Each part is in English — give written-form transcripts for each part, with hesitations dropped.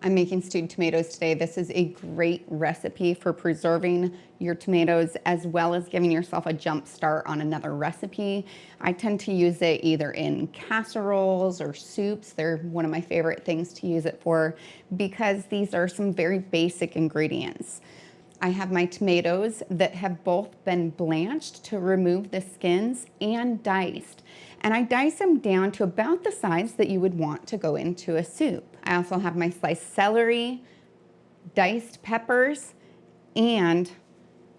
I'm making stewed tomatoes today. This is a great recipe for preserving your tomatoes as well as giving yourself a jump start on another recipe. I tend to use it either in casseroles or soups. They're one of my favorite things to use it for because these are some very basic ingredients. I have my tomatoes that have both been blanched to remove the skins and diced. And I dice them down to about the size that you would want to go into a soup. I also have my sliced celery, diced peppers, and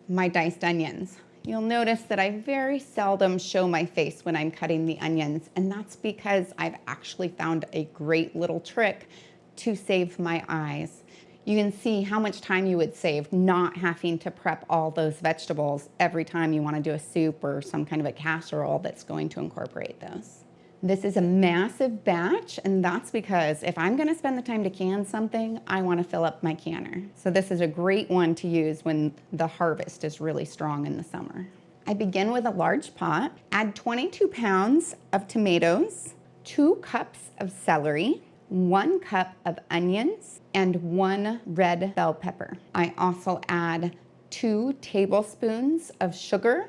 my diced onions. You'll notice that I very seldom show my face when I'm cutting the onions, and that's because I've actually found a great little trick to save my eyes. You can see how much time you would save not having to prep all those vegetables every time you want to do a soup or some kind of a casserole that's going to incorporate those. This is a massive batch, and that's because if I'm going to spend the time to can something, I want to fill up my canner. So this is a great one to use when the harvest is really strong in the summer. I begin with a large pot, add 22 pounds of tomatoes, 2 cups of celery, 1 cup of onions, and 1 red bell pepper. I also add 2 tablespoons of sugar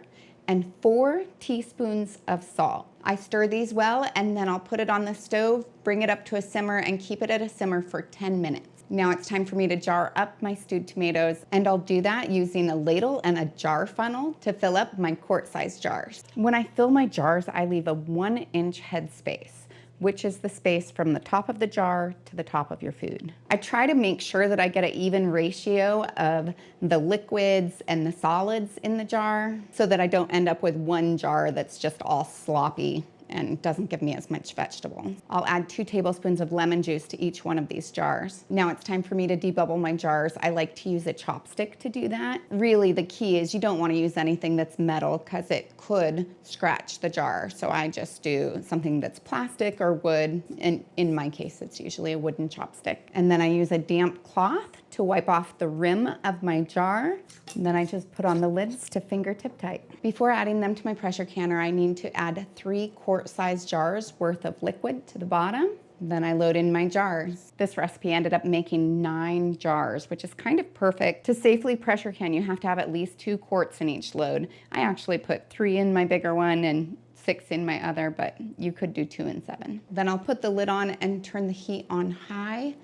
and 4 teaspoons of salt. I stir these well, and then I'll put it on the stove, bring it up to a simmer, and keep it at a simmer for 10 minutes. Now it's time for me to jar up my stewed tomatoes, and I'll do that using a ladle and a jar funnel to fill up my quart-sized jars. When I fill my jars, I leave a 1-inch head space, which is the space from the top of the jar to the top of your food. I try to make sure that I get an even ratio of the liquids and the solids in the jar so that I don't end up with one jar that's just all sloppy and doesn't give me as much vegetable. I'll add 2 tablespoons of lemon juice to each one of these jars. Now it's time for me to debubble my jars. I like to use a chopstick to do that. Really, the key is you don't want to use anything that's metal because it could scratch the jar. So I just do something that's plastic or wood, and in my case, it's usually a wooden chopstick. And then I use a damp cloth to wipe off the rim of my jar. And then I just put on the lids to fingertip tight. Before adding them to my pressure canner, I need to add 3 quart-sized jars worth of liquid to the bottom. Then I load in my jars. This recipe ended up making 9 jars, which is kind of perfect. To safely pressure can, you have to have at least 2 quarts in each load. I actually put 3 in my bigger one and 6 in my other, but you could do 2 and 7. Then I'll put the lid on and turn the heat on high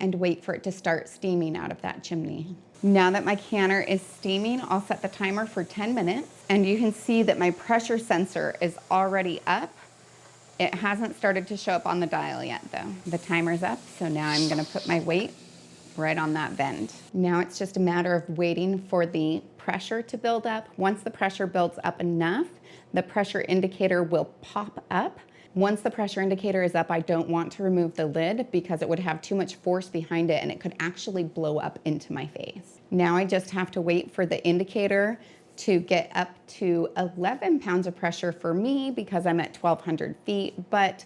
and wait for it to start steaming out of that chimney. Now that my canner is steaming, I'll set the timer for 10 minutes, and you can see that my pressure sensor is already up. It hasn't started to show up on the dial yet though. The timer's up, so now I'm gonna put my weight right on that vent. Now it's just a matter of waiting for the pressure to build up. Once the pressure builds up enough, the pressure indicator will pop up. Once the pressure indicator is up, I don't want to remove the lid because it would have too much force behind it and it could actually blow up into my face. Now I just have to wait for the indicator to get up to 11 pounds of pressure for me because I'm at 1,200 feet, but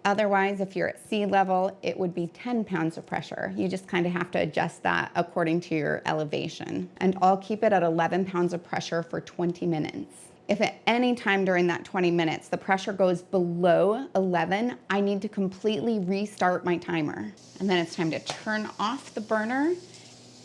otherwise, if you're at sea level, it would be 10 pounds of pressure. You just kind of have to adjust that according to your elevation. And I'll keep it at 11 pounds of pressure for 20 minutes. If at any time during that 20 minutes the pressure goes below 11, I need to completely restart my timer. And then it's time to turn off the burner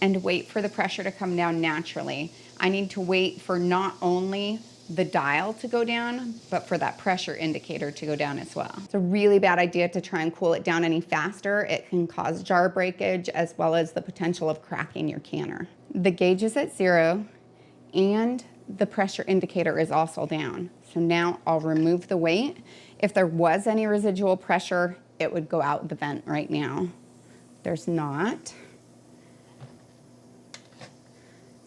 and wait for the pressure to come down naturally. I need to wait for not only the dial to go down, but for that pressure indicator to go down as well. It's a really bad idea to try and cool it down any faster. It can cause jar breakage as well as the potential of cracking your canner. The gauge is at 0 and the pressure indicator is also down. So now I'll remove the weight. If there was any residual pressure, it would go out the vent right now. There's not.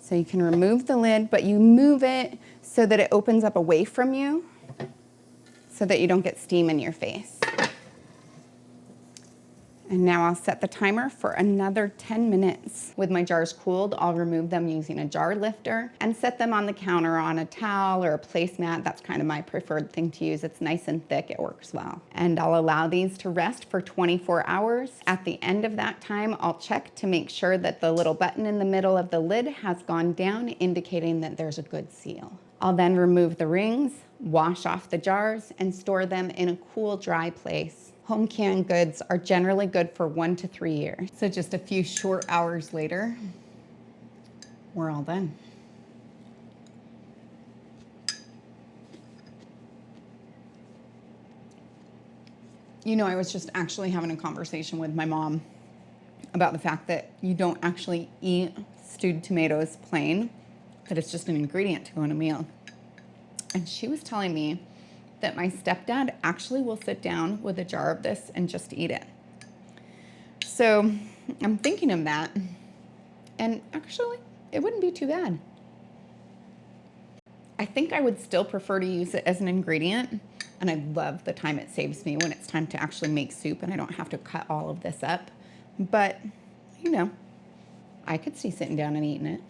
So you can remove the lid, but you move it so that it opens up away from you so that you don't get steam in your face. And now I'll set the timer for another 10 minutes. With my jars cooled, I'll remove them using a jar lifter and set them on the counter on a towel or a placemat. That's kind of my preferred thing to use. It's nice and thick, it works well. And I'll allow these to rest for 24 hours. At the end of that time, I'll check to make sure that the little button in the middle of the lid has gone down, indicating that there's a good seal. I'll then remove the rings, wash off the jars, and store them in a cool, dry place. Home canned goods are generally good for 1 to 3 years. So just a few short hours later, we're all done. You know, I was just actually having a conversation with my mom about the fact that you don't actually eat stewed tomatoes plain, that it's just an ingredient to go in a meal. And she was telling me that my stepdad actually will sit down with a jar of this and just eat it. So I'm thinking of that, and actually, it wouldn't be too bad. I think I would still prefer to use it as an ingredient, and I love the time it saves me when it's time to actually make soup and I don't have to cut all of this up. But, you know, I could see sitting down and eating it.